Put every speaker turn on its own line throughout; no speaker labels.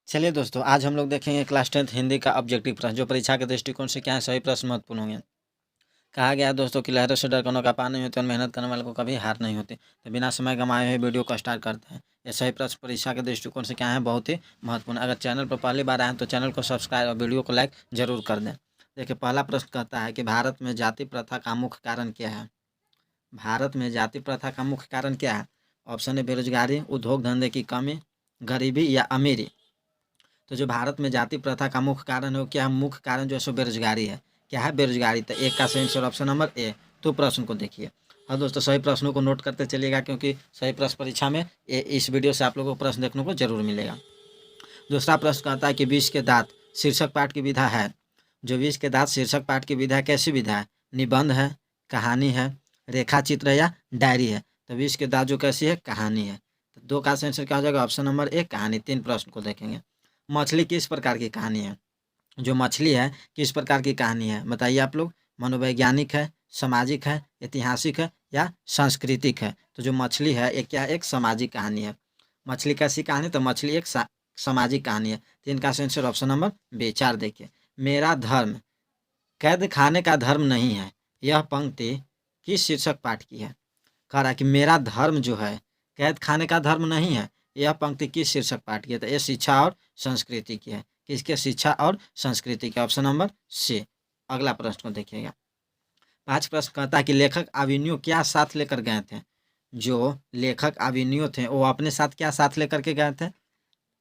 चलिए दोस्तों, आज हम लोग देखेंगे क्लास 10th हिंदी का ऑब्जेक्टिव प्रश्न, जो परीक्षा के दृष्टिकोण से क्या है सही प्रश्न महत्वपूर्ण होंगे। कहा गया है दोस्तों कि लहरों से डर कोनो का पार नहीं होते और मेहनत करने वालों को कभी हार नहीं होती। तो बिना समय गंवाए हुए वीडियो को स्टार्ट करते हैं। ये सही प्रश्न परीक्षा के दृष्टिकोण से क्या है, बहुत ही महत्वपूर्ण। अगर चैनल पर पहली बार आए हैं तो चैनल को सब्सक्राइब और वीडियो को लाइक जरूर कर दें। देखिए, पहला प्रश्न कहता है कि भारत में जाति प्रथा का मुख्य कारण क्या है। भारत में जाति प्रथा का मुख्य कारण क्या है। ऑप्शन है बेरोजगारी, उद्योग धंधे की कमी, गरीबी या अमीरी। तो जो भारत में जाति प्रथा का मुख्य कारण है वो क्या है, मुख्य कारण जो है सो बेरोजगारी है। क्या है, बेरोजगारी। तो एक का सही आंसर ऑप्शन नंबर ए। तो प्रश्न को देखिए। हाँ दोस्तों, सही प्रश्नों को नोट करते चलिएगा, क्योंकि सही प्रश्न परीक्षा में इस वीडियो से आप लोगों को प्रश्न देखने को जरूर मिलेगा। दूसरा प्रश्न कहता है कि विष के दांत शीर्षक पाठ की विधा है। जो विष के दांत शीर्षक पाठ की विधा कैसी विधा है, निबंध है, कहानी है, रेखा चित्र है या डायरी है। तो विष के दांत जो कैसी है, कहानी है। तो दो का आंसर क्या हो जाएगा, ऑप्शन नंबर ए कहानी। तीन प्रश्न को देखेंगे। मछली किस प्रकार की कहानी है। जो मछली है किस प्रकार की कहानी है, बताइए आप लोग। मनोवैज्ञानिक है, सामाजिक है, ऐतिहासिक है या सांस्कृतिक है। तो जो मछली है एक क्या है, एक सामाजिक कहानी है। मछली कैसी कहानी, तो मछली एक सामाजिक कहानी है। तो इनका आंसर ऑप्शन नंबर बी। चार देखिए, मेरा धर्म कैद खाने का धर्म नहीं है, यह पंक्ति किस शीर्षक पाठ की है। कह रहा है कि मेरा धर्म जो है कैद खाने का धर्म नहीं है, यह पंक्ति किस शीर्षक पाठ की है। तो ये शिक्षा और संस्कृति की है। किसके, शिक्षा और संस्कृति के, ऑप्शन नंबर सी। अगला प्रश्न को देखिएगा। पांच प्रश्न कहता है कि लेखक अभिनव क्या साथ लेकर गए थे। जो लेखक अभिनव थे वो अपने साथ क्या साथ लेकर के गए थे।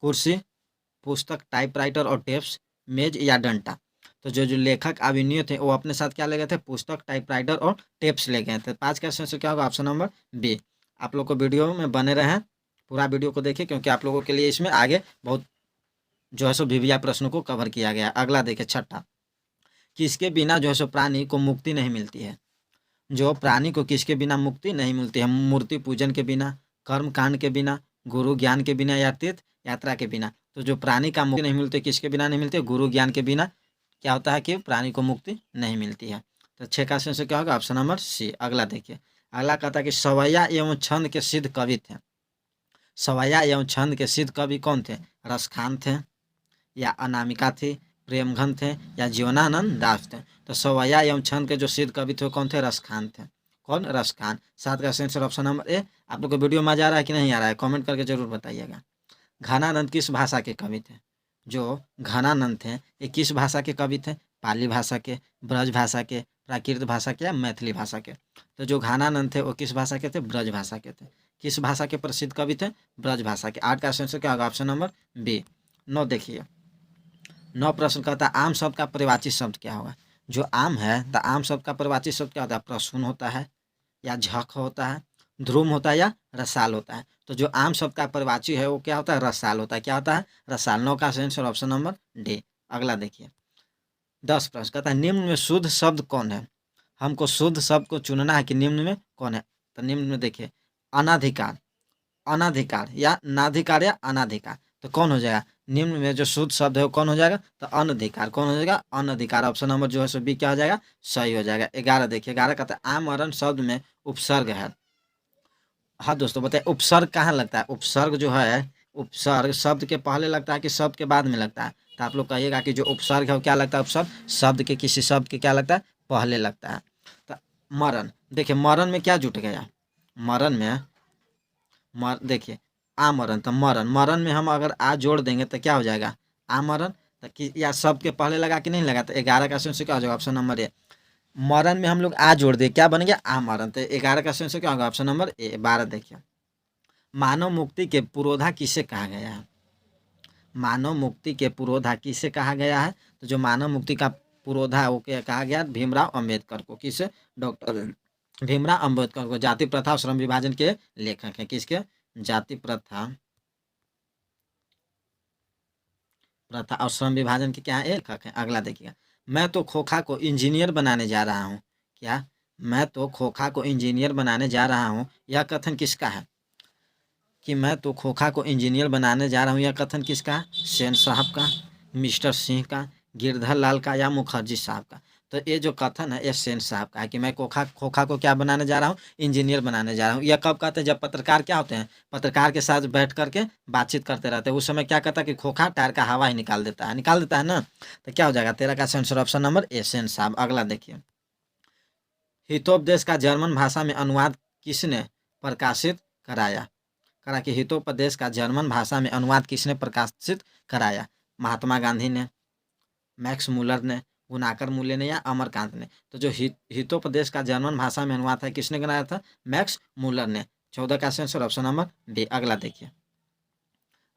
कुर्सी, पुस्तक, टाइपराइटर और टेप्स, मेज या डंडा। तो जो जो लेखक अभिनव थे वो अपने साथ क्या ले गए थे, पुस्तक, टाइपराइटर और टेप्स ले गए थे। पाँच का आंसर क्या होगा, ऑप्शन नंबर बी। आप लोग को वीडियो में बने रहें, पूरा वीडियो को देखिए, क्योंकि आप लोगों के लिए इसमें आगे बहुत जो है सो भिविया प्रश्नों को कवर किया गया। अगला देखिए, छठा, किसके बिना जो है सो प्राणी को मुक्ति नहीं मिलती है। जो प्राणी को किसके बिना मुक्ति नहीं मिलती है, मूर्ति पूजन के बिना, कर्म कांड के बिना, गुरु ज्ञान के बिना या तीर्थ यात्रा के बिना। तो जो प्राणी का मुक्ति नहीं मिलती, किसके बिना नहीं मिलती, गुरु ज्ञान के बिना क्या होता है कि प्राणी को मुक्ति नहीं मिलती है। तो छः का आंसर क्या होगा, ऑप्शन नंबर सी। अगला देखिए, अगला कहता है कि सवैया एवं छंद के सिद्ध कवि थे। सवैया एवं छंद के सिद्ध कवि कौन थे, रसखान थे या अनामिका थी, प्रेमघन थे या जीवनानंद दास थे। तो सवैया एवं छंद के जो सिद्ध कवि थे कौन थे, रसखान थे। कौन, रसखान। सात का आंसर ऑप्शन नंबर ए। आप लोग को वीडियो मजा आ रहा है कि नहीं आ रहा है, कमेंट करके जरूर बताइएगा। घनानंद किस भाषा के कवि थे। जो घनानंद थे ये किस भाषा के कवि थे, पाली भाषा के, ब्रज भाषा के, प्राकृत भाषा के या मैथिली भाषा के। तो जो घनानंद थे वो किस भाषा के थे, ब्रज भाषा के थे। किस भाषा के प्रसिद्ध कवि थे, ब्रज भाषा के। आठ का आंसर क्या होगा, ऑप्शन नंबर बी। नौ देखिए, नौ प्रश्न कहता है आम शब्द का परिवाची शब्द क्या होगा। जो आम है तो आम शब्द का परिवाची शब्द क्या होता है, प्रसून होता है या झक होता है, ध्रुम होता है या रसाल होता है। तो जो आम शब्द का परिवाची है वो क्या होता है, रसाल होता है। क्या होता है, रसाल। नौ का आंसर ऑप्शन नंबर डी। अगला देखिए, 10 प्रश्न कहता है निम्न में शुद्ध शब्द कौन है। हमको शुद्ध शब्द को चुनना है कि निम्न में कौन है। तो निम्न में देखिए, अनाधिकार, अनाधिकार या नाधिकार या अनाधिकार। तो कौन हो जाएगा, निम्न में जो शुद्ध शब्द है वो कौन हो जाएगा, तो अनधिकार। कौन हो जाएगा, अनधिकार। ऑप्शन नंबर जो है सो बी क्या हो जाएगा, सही हो जाएगा। 11 देखिए, 11 कहता है आमरण शब्द में उपसर्ग है। हाँ दोस्तों बताइए, उपसर्ग कहाँ लगता है। उपसर्ग जो है, उपसर्ग शब्द के पहले लगता है कि शब्द के बाद में लगता है। तो आप लोग कहिएगा कि जो उपसर्ग है वो क्या लगता है, उपसर्ग शब्द के किसी शब्द के क्या लगता है, पहले लगता है। तो मरण, देखिए मरण में क्या जुट गया, मरण में देखिए आमरण। तो मरण, मरण में हम अगर आ जोड़ देंगे तो क्या हो जाएगा, आमरण। तो कि या शब्द के पहले लगा कि नहीं लगा। तो 11 का आंसर क्या हो जाएगा, ऑप्शन नंबर ए। मरण में हम लोग आ जोड़ दे, क्या बन गया, आमरण। तो 11 का आंसर क्या होगा, ऑप्शन नंबर ए। 12 देखिए, मानव मुक्ति के पुरोधा किसे कहा गया है। मानव मुक्ति के पुरोधा किसे कहा गया है। तो जो मानव मुक्ति का पुरोधा है वो क्या कहा गया, भीमराव अंबेडकर को। किसे, डॉक्टर भीमराव अंबेडकर को। जाति प्रथा और श्रम विभाजन के लेखक हैं। किसके, जाति प्रथा और श्रम विभाजन के क्या है, लेखक हैं। अगला देखिएगा, मैं तो खोखा को इंजीनियर बनाने जा रहा हूँ। क्या, मैं तो खोखा को इंजीनियर बनाने जा रहा हूँ, यह कथन किसका है। कि मैं तो खोखा को इंजीनियर बनाने जा रहा हूँ, यह कथन किसका है, सेन साहब का, मिस्टर सिंह का, गिरधर लाल का या मुखर्जी साहब का। तो ये जो कथन है एसेंस साहब का है कि मैं खोखा को क्या बनाने जा रहा हूँ, इंजीनियर बनाने जा रहा हूँ। यह कब कहते हैं, जब पत्रकार क्या होते हैं, पत्रकार के साथ बैठ करके बातचीत करते रहते हैं, उस समय क्या कहता है कि खोखा टायर का हवा ही निकाल देता है ना। तो क्या हो जाएगा 13 का आंसर ऑप्शन नंबर एसेंस साहब। अगला देखिए, हितोपदेश का जर्मन भाषा में अनुवाद किसने प्रकाशित कराया। करा कि हितोपदेश का जर्मन भाषा में अनुवाद किसने प्रकाशित कराया। महात्मा गांधी ने, मैक्स मूलर ने, गुनाकर मूल्य ने या अमरकांत ने। तो जो हितोपदेश का जर्मन भाषा में अनुवाद है किसने कराया था, मैक्स मूलर ने। 14 का आंसर ऑप्शन नंबर बी। अगला देखिए,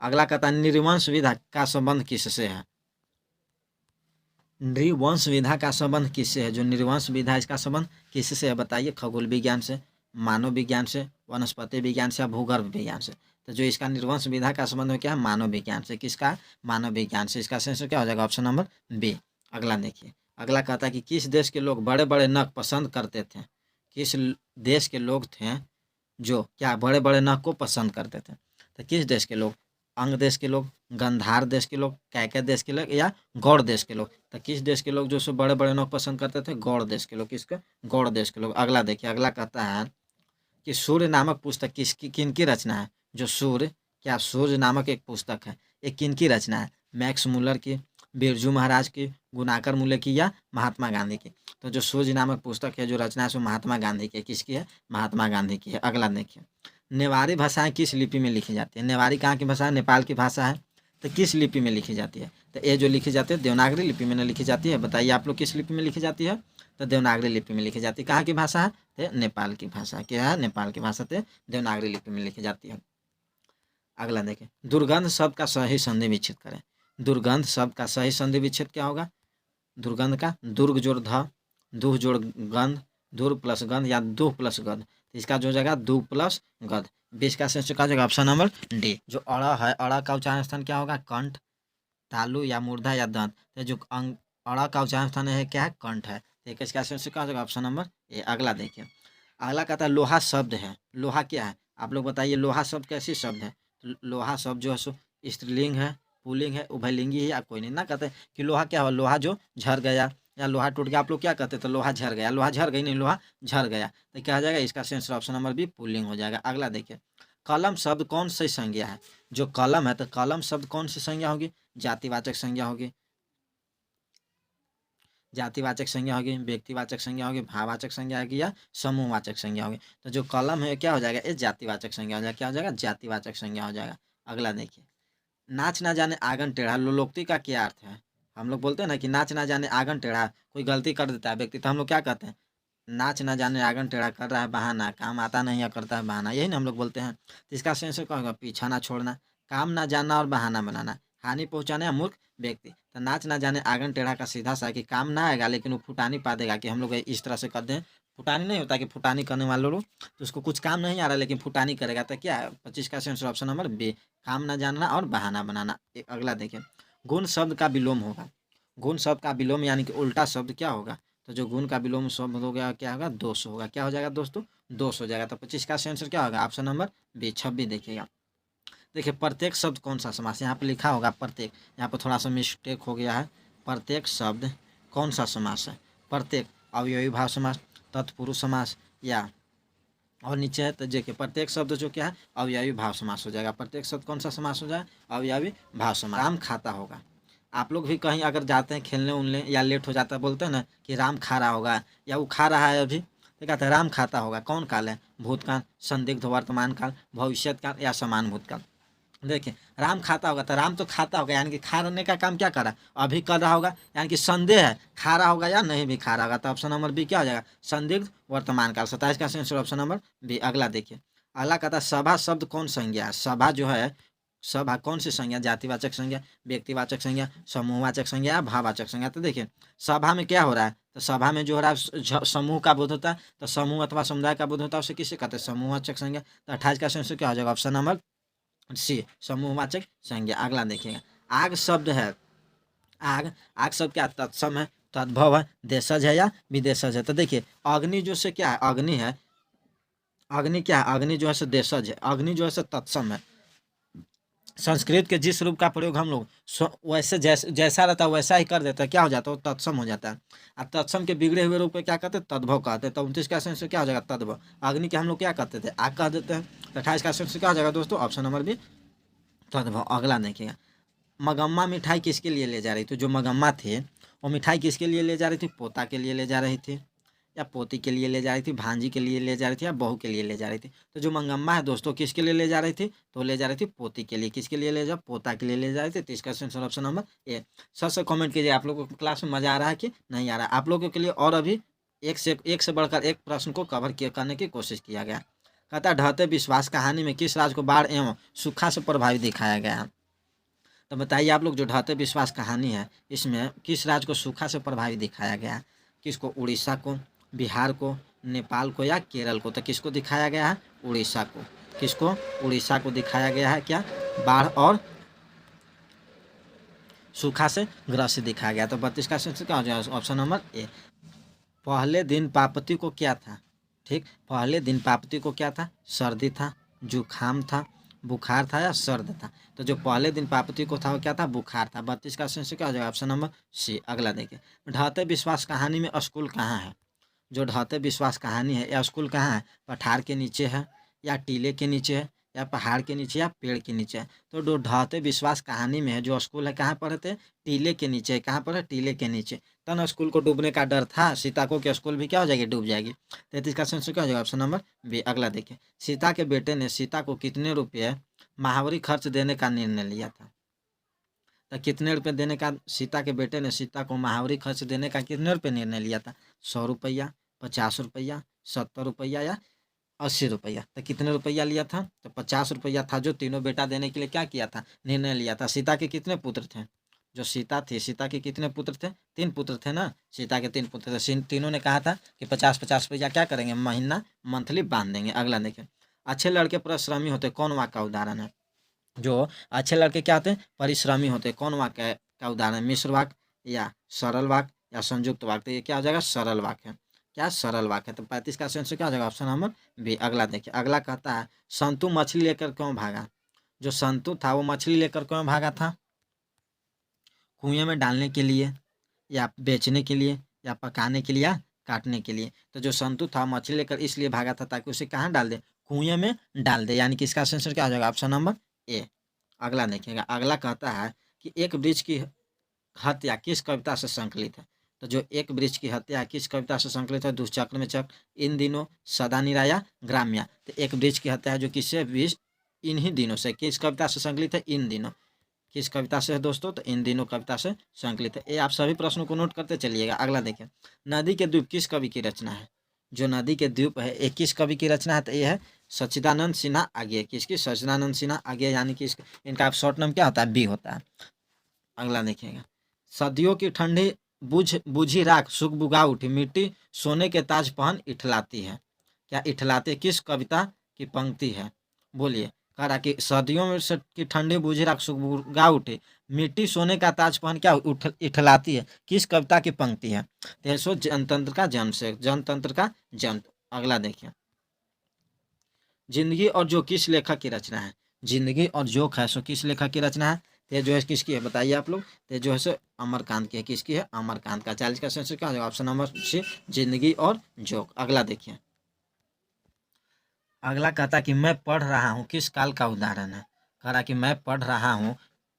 अगला कहता है नृवंश विधा का संबंध किससे है। नृवंश विधा का संबंध किससे है, जो नृवंश विधा इसका संबंध किससे है बताइए। खगोल विज्ञान से, मानव विज्ञान से, वनस्पति विज्ञान से या भूगर्भ विज्ञान से। तो जो इसका नृवंश विधा का संबंध है क्या है, मानव विज्ञान से। किसका, मानव विज्ञान से। इसका आंसर क्या हो जाएगा, ऑप्शन नंबर बी। अगला देखिए, अगला कहता है कि किस देश के लोग बड़े बड़े नख पसंद करते थे। किस देश के लोग थे जो क्या बड़े बड़े नख को पसंद करते थे। तो किस देश के लोग, अंग देश के लोग, गंधार देश के लोग, कैके देश के लोग या गौड़ देश के लोग। तो किस देश के लोग जो सो बड़े बड़े नख पसंद करते थे, गौड़ देश के लोग। किसके, गौड़ देश के लोग। अगला देखिए, अगला कहता है कि सूर्य नामक पुस्तक किनकी रचना है। जो सूर्य, क्या सूर्य नामक एक पुस्तक है, ये किनकी रचना है। मैक्स मूलर की, बिरजू महाराज की, गुनाकर मूल्य की या महात्मा गांधी की। तो जो सूर्य नामक पुस्तक है जो रचना है सो महात्मा गांधी की। किसकी है, महात्मा गांधी की है। अगला देखिए, नेवारी भाषाएं किस लिपि में लिखी जाती है। नेवारी कहाँ की भाषा है, नेपाल की भाषा है। तो किस लिपि में लिखी जाती है। तो ये जो लिखी जाती है देवनागरी लिपि में लिखी जाती है। बताइए आप लोग किस लिपि में लिखी जाती है। तो देवनागरी लिपि में लिखी जाती है। कहाँ की भाषा है, तो नेपाल की भाषा। क्या है, नेपाल की भाषा तो देवनागरी लिपि में लिखी जाती है। अगला देखें, दुर्गंध शब्द का सही संधि विच्छेद करें। दुर्गंध शब्द का सही संधि विच्छेद क्या होगा। दुर्गंध का दुर्ग जोड़ ध, दुह जोड़ गंध, धुर प्लस गंध या दुह प्लस गंध। तो इसका जो जगह दु प्लस गंध। 20 का आंसर का जगह ऑप्शन नंबर डी। जो अड़ा है, अड़ा का उच्चारण स्थान क्या होगा, कंठ, तालु या मूर्धा या दंत। तो जो अड़ा का उच्चारण स्थान है क्या है, कंठ है। तो इसका आंसर का जगह ऑप्शन नंबर ए। अगला देखिए, अगला कहता है लोहा शब्द है। लोहा क्या है, आप लोग बताइए। लोहा शब्द कैसी शब्द है। तो लोहा शब्द जो है सो स्त्रीलिंग है, पुल्लिंग है, उभयलिंगी है या कोई नहीं। ना कहते कि लोहा क्या हुआ, लोहा जो झर गया या लोहा टूट गया। आप लोग क्या कहते, तो लोहा झर गया। लोहा झर गई नहीं, लोहा झर गया। तो क्या हो जाएगा, इसका आंसर ऑप्शन नंबर बी पुल्लिंग हो जाएगा। अगला देखिए, कलम शब्द कौन सी संज्ञा है। जो कलम है, तो कलम शब्द कौन सी संज्ञा होगी, जातिवाचक संज्ञा होगी, जातिवाचक संज्ञा होगी, व्यक्तिवाचक संज्ञा होगी, भाववाचक संज्ञा होगी या समूहवाचक संज्ञा होगी। तो जो कलम है क्या हो जाएगा, ये जातिवाचक संज्ञा हो जाएगा। क्या हो जाएगा, जातिवाचक संज्ञा हो जाएगा। अगला देखिए, नाच ना जाने आंगन टेढ़ा, लोलोक्ति का क्या अर्थ है। हम लोग बोलते हैं ना कि नाच ना जाने आंगन टेढ़ा, कोई गलती कर देता है व्यक्ति, तो हम लोग क्या कहते हैं, नाच ना जाने आंगन टेढ़ा कर रहा है बहाना, काम आता नहीं या करता है बहाना। यही ना हम लोग बोलते हैं। तो इसका सेंस क्या होगा, पीछा ना छोड़ना, काम ना जानना और बहाना बनाना, हानि पहुंचाने या मूर्ख व्यक्ति। तो नाच ना जाने आंगन टेढ़ा का सीधा सा कि काम ना आएगा लेकिन वो फुटानी पा देगा। कि हम लोग इस तरह से कर दें, फुटानी नहीं होता कि फुटानी करने वाले लोग, तो उसको कुछ काम नहीं आ रहा लेकिन फुटानी करेगा। तो क्या है 25 का आंसर ऑप्शन नंबर बी, काम ना जानना और बहाना बनाना। अगला देखिए, गुण शब्द का विलोम होगा। गुण शब्द का विलोम यानी कि उल्टा शब्द क्या होगा। तो जो गुण का विलोम शब्द हो गया क्या होगा, दोष होगा। क्या हो जाएगा दोस्तों, दोष हो जाएगा। तो 25 का आंसर क्या होगा, ऑप्शन नंबर बी 26 देखिएगा। देखिए, प्रत्येक शब्द कौन सा समास, यहाँ पे लिखा होगा प्रत्येक, यहाँ पे थोड़ा सा मिस्टेक हो गया है। प्रत्येक शब्द कौन सा समास है। प्रत्येक अवयवी भाव समास, तत्पुरुष समास या और नीचे है। तो देखिए, प्रत्येक शब्द जो क्या है, अवयवी भाव समास हो जाएगा। प्रत्येक शब्द कौन सा समास हो जाए, अवयवी भाव समास। राम खाता होगा, आप लोग भी कहीं अगर जाते हैं खेलने उलने या लेट हो जाता है, बोलते हैं ना कि राम खा रहा होगा या वो खा रहा है अभी। तो कहते हैं राम खाता होगा। कौन काल है, भूतकाल, संदिग्ध वर्तमान काल, भविष्य काल या समान भूतकाल। देखिए, राम खाता होगा, तो राम तो खाता होगा यानी कि खाने का काम क्या कर रहा है, अभी कर रहा होगा। यानी कि संदेह है, खा रहा होगा या नहीं भी खा रहा होगा। तो ऑप्शन नंबर बी क्या हो जाएगा, संदिग्ध वर्तमान काल। 27 का आंसर ऑप्शन नंबर बी। अगला देखिए, अगला कहता है सभा शब्द कौन संज्ञा है। सभा जो है, सभा कौन सी संज्ञा, जातिवाचक संज्ञा, व्यक्तिवाचक संज्ञा, समूहवाचक संज्ञा या भाववाचक संज्ञा। तो देखिए, सभा में क्या हो रहा है, तो सभा में जो हो रहा है समूह का बोध होता है। तो समूह अथवा समुदाय का बोध होता है, उसे किसे कहते हैं, समूहवाचक संज्ञा। तो 28 का आंसर क्या हो जाएगा, ऑप्शन नंबर सी, समूहवाचक संज्ञा। अगला देखिएगा, आग शब्द है, आग, आग शब्द क्या तत्सम है, तद्भव है, देशज है या विदेशज है। तो देखिए, अग्नि जो से क्या है, अग्नि है, अग्नि क्या है, अग्नि जो है से देशज है, अग्नि जो है से तत्सम है। संस्कृत के जिस रूप का प्रयोग हम लोग वैसे जैसा रहता है वैसा ही कर देते हैं, क्या हो जाता है, वो तत्सम हो जाता है। और तत्सम के बिगड़े हुए रूप को क्या कहते हैं, तद्भव कहते हैं। तो 29 का आंसर क्या हो जाएगा, तद्भव। अग्नि के हम लोग क्या कहते थे, आग कह देते हैं। तो 28 का आंसर क्या हो जाएगा दोस्तों, ऑप्शन नंबर बी, तद्भव। अगला देखिएगा, मगम्मा मिठाई किसके लिए ले जा रही थी, जो मगम्मा थे वो मिठाई किसके लिए ले जा रही थी, पोता के लिए ले जा रही थी, या पोती के लिए ले जा रही थी, भांजी के लिए ले जा रही थी, या बहू के लिए ले जा रही थी। तो जो मंगम्मा है दोस्तों किसके लिए ले जा रही थी, तो ले जा रही थी पोती के लिए। किसके लिए ले जा, पोता के लिए ले जा रही थी। तो इसका आंसर ऑप्शन नंबर ए। सबसे कमेंट कीजिए आप लोगों को क्लास में मजा आ रहा है कि नहीं आ रहा है। आप लोगों के लिए और अभी एक से बढ़कर एक प्रश्न को कवर करने की कोशिश किया गया। कहता है ढहते विश्वास कहानी में किस राज को बाढ़ एवं सूखा से प्रभावित दिखाया गया है। तो बताइए आप लोग, जो ढहते विश्वास कहानी है इसमें किस राज्य को सूखा से प्रभावित दिखाया गया है। किसको, उड़ीसा को, बिहार को, नेपाल को, या केरल को। तो किसको दिखाया गया है, उड़ीसा को। किसको, उड़ीसा को दिखाया गया है, क्या, बाढ़ और सूखा से ग्रसित दिखाया गया। तो 32 का आंसर क्या हो जाएगा, ऑप्शन नंबर ए। पहले दिन पापती को क्या था, ठीक, पहले दिन पापती को क्या था, सर्दी था, जुखाम था, बुखार था, या सर्द था। तो जो पहले दिन पापती को था वो क्या था, बुखार था। 32 का आंसर क्या हो जाएगा, ऑप्शन नंबर सी। अगला देखिए, ढहते विश्वास कहानी में स्कूल कहाँ है। जो ढहते विश्वास कहानी है या स्कूल कहाँ है, पठार के नीचे है, या टीले के नीचे है, या पहाड़ के नीचे, या पेड़ के नीचे है। तो जो ढहते विश्वास कहानी में है जो स्कूल है कहाँ पर है, टीले के नीचे है। कहाँ पर है, टीले के नीचे। तो ना स्कूल को डूबने का डर था, सीता को कि स्कूल भी क्या हो जाएगी, डूब जाएगी। 33 का आंसर क्या हो जाएगा, ऑप्शन नंबर बी। अगला देखिए, सीता के बेटे ने सीता को कितने रुपये महावरी खर्च देने का निर्णय लिया था। तो कितने रुपये देने का, सीता के बेटे ने सीता को महावरी खर्च देने का कितने रुपये निर्णय लिया था, 100 रुपया, 50 रुपया, 70 रुपया, या 80 रुपया। तो कितने रुपया लिया था, तो 50 रुपया था, जो तीनों बेटा देने के लिए क्या किया था, निर्णय लिया था। सीता के कितने पुत्र थे, जो सीता थी, सीता के कितने पुत्र थे, 3 पुत्र थे ना, सीता के 3 पुत्र थे। तीनों ने कहा था कि 50-50 रुपया क्या करेंगे, महीना मंथली बांध देंगे। अगला देखें, अच्छे लड़के परिश्रमी होते, कौन वाक्य का उदाहरण है। जो अच्छे लड़के क्या होते हैं, परिश्रमी होते हैं। कौन वाक्य का उदाहरण है, मिश्र वाक्य, या सरल वाक्य, या संयुक्त वाक्य। तो ये क्या हो जाएगा, सरल वाक्य है। क्या, सरल वाक्य है। तो 35 का आंसर क्या हो जाएगा, ऑप्शन नंबर बी। अगला देखिए, अगला कहता है संतु मछली लेकर क्यों भागा। जो संतु था वो मछली लेकर क्यों भागा था, कुएं में डालने के लिए, या बेचने के लिए, या पकाने के लिए, या काटने के लिए। तो जो संतु था मछली लेकर इसलिए भागा था ताकि उसे कहाँ डाल दे, कुएं में डाल दे। यानी कि इसका आंसर क्या हो जाएगा, ऑप्शन नंबर ए। अगला देखिएगा, अगला कहता है कि एक वृक्ष की हत्या किस कविता से संकलित है। तो जो एक वृक्ष की हत्या किस कविता से संकलित है, दुष्चक्र में चक्र, इन दिनों, सदा निराया, ग्राम्या। तो एक वृक्ष की हत्या है जो किससे, विष, इन्हीं दिनों से, किस कविता से संकलित है, इन दिनों। किस कविता से है दोस्तों, तो इन दिनों कविता से संकलित है। ये आप सभी प्रश्नों को नोट करते चलिएगा। अगला देखें, नदी के द्वीप किस कवि की रचना है। जो नदी के द्वीप है ये किस कवि की रचना है, तो ये है सच्चिदानंद सिन्हा आगे। किसकी, सच्चिदानंद सिन्हा आगे। यानी कि इनका शॉर्ट नाम क्या होता है, बी होता है। अगला देखिएगा, सदियों की ठंडी बुझी राख सुख बुगा उठी, मिट्टी सोने के ताज पहन इठलाती है। क्या इठलाती, किस कविता की पंक्ति है, बोलिए। कह रहा कि सदियों में से की ठंडी बुझी राख सुख बुगा उठी, मिट्टी सोने का ताज पहन क्या इठलाती है, किस कविता की पंक्ति है। 1300 जनतंत्र का जन्म से, जनतंत्र का जन्म। अगला देखिए, जिंदगी और जो किस लेखक की रचना है। जिंदगी और जोक है सो किस लेखक की रचना है, तो जो है किसकी है, बताइए आप लोग। तो जो है सो अमरकांत की है। किसकी है, अमरकांत का। 40 का आंसर क्या हो जाएगा, ऑप्शन नंबर सी, जिंदगी और जोक। अगला देखिए, अगला कहता कि मैं पढ़ रहा हूँ किस काल का उदाहरण है। कह रहा कि मैं पढ़ रहा हूँ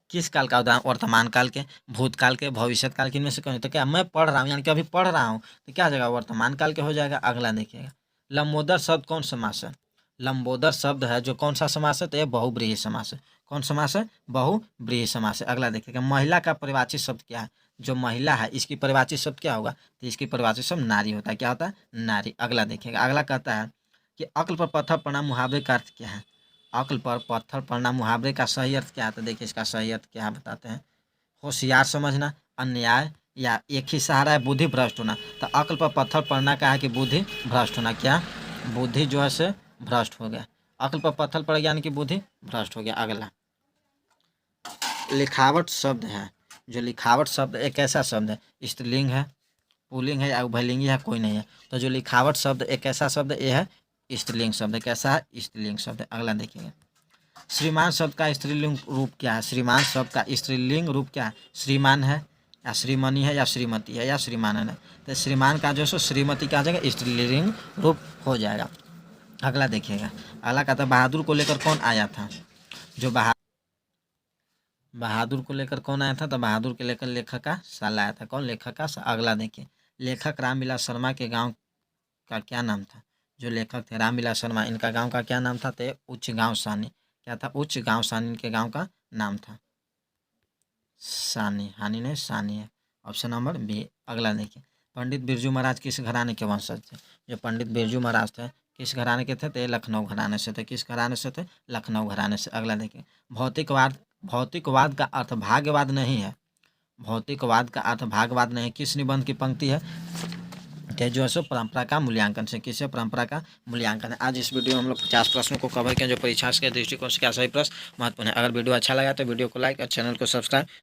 किस काल का उदाहरण, वर्तमान काल के, भूतकाल के, भविष्य काल के, इनमें से कौन। तो क्या मैं पढ़ रहा हूँ यानी कि अभी पढ़ रहा हूँ, तो क्या हो जाएगा, वर्तमान काल के हो जाएगा। अगला देखिएगा, लंबोदर शब्द कौन समास है। लंबोदर शब्द है जो कौन सा समास है, तो ये बहुब्रीहि समास है। कौन समास है, बहुब्रीहि समास है। अगला देखिएगा, महिला का परिवाची शब्द क्या है। जो महिला है इसकी परिवाची शब्द क्या होगा, तो इसकी परिवाची शब्द नारी होता है। क्या होता है, नारी। अगला देखिएगा, अगला कहता है कि अक्ल पर पत्थर पड़ना मुहावरे का अर्थ क्या है। अक्ल पर पत्थर पड़ना मुहावरे का सही अर्थ क्या है, तो देखिए इसका सही अर्थ क्या बताते हैं, होशियार समझना, अन्याय, या एक ही सहारा है, बुद्धि भ्रष्ट होना। तो अक्ल पर पत्थर पड़ना का है कि बुद्धि भ्रष्ट होना। क्या, बुद्धि जो है से भ्रष्ट हो गया। अक्ल पर पत्थर पड़ गया यानी कि बुद्धि भ्रष्ट हो गया। अगला, लिखावट शब्द है। जो लिखावट शब्द एक ऐसा शब्द है, स्त्रीलिंग है, पुल्लिंग है, या उभयलिंगी है, कोई नहीं है। तो जो लिखावट शब्द एक ऐसा शब्द ये है, स्त्रीलिंग शब्द। कैसा है, स्त्रीलिंग शब्द। अगला देखिएगा, श्रीमान शब्द का स्त्रीलिंग रूप क्या है? श्रीमान शब्द का स्त्रीलिंग रूप क्या है? श्रीमान है या श्रीमणी है या श्रीमती है या श्रीमान है? तो श्रीमान का जो सो श्रीमती का आ जाएगा, स्त्रीलिंग रूप हो जाएगा। अगला देखिएगा, अगला कहता है बहादुर को लेकर कौन आया था? जो बहादुर को लेकर कौन आया था? तो बहादुर के लेकर लेखक का साला आया था। कौन? लेखक का अगला देखिए, लेखक रामविलास शर्मा के गांव का क्या नाम था? जो लेखक थे रामविलास शर्मा, इनका गांव का क्या नाम था? तो उच्च गांव सानी। क्या था? उच्च गांव सानी इनके गांव का नाम था। सानी, हानि नहीं सानी है, ऑप्शन नंबर बी। अगला देखिए, पंडित बिरजू महाराज किस घराने के वंशज थे? जो पंडित बिरजू महाराज थे किस घराने के थे? तो लखनऊ घराने से थे। किस घराने से थे? लखनऊ घराने से। अगला देखिए, भौतिकवाद का अर्थ भाग्यवाद नहीं है। भौतिकवाद का अर्थ भाग्यवाद नहीं, किस निबंध की पंक्ति है? कि जो है सो परंपरा का मूल्यांकन से। किससे? परंपरा का मूल्यांकन है। आज इस वीडियो में हम लोग 50 प्रश्नों को कवर किया जो परीक्षा के दृष्टिकोण से क्या सही प्रश्न महत्वपूर्ण है। अगर वीडियो अच्छा लगा तो वीडियो को लाइक और चैनल को सब्सक्राइब